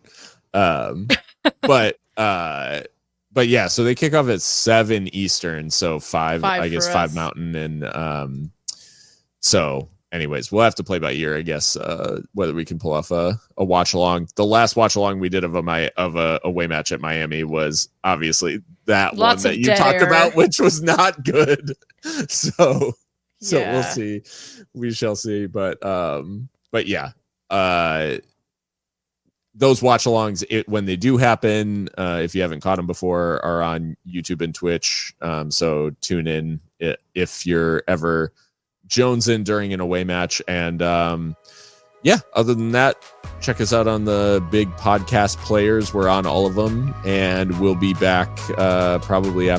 But yeah, so they kick off at 7 Eastern, so 5 I guess 5 Mountain, and so anyways, we'll have to play by ear, I guess, whether we can pull off a watch along. The last watch along we did of a away match at Miami was obviously that one that you talked about, which was not good. So we'll see, we shall see, but yeah. Those watch-alongs, when they do happen, if you haven't caught them before, are on YouTube and Twitch. So tune in if you're ever jonesing during an away match. And other than that, check us out on the big podcast players. We're on all of them, and we'll be back probably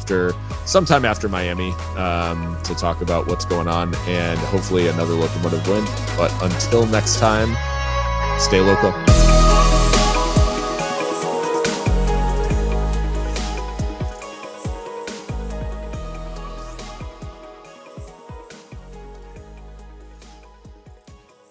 sometime after Miami to talk about what's going on and hopefully another Locomotive win. But until next time, stay local.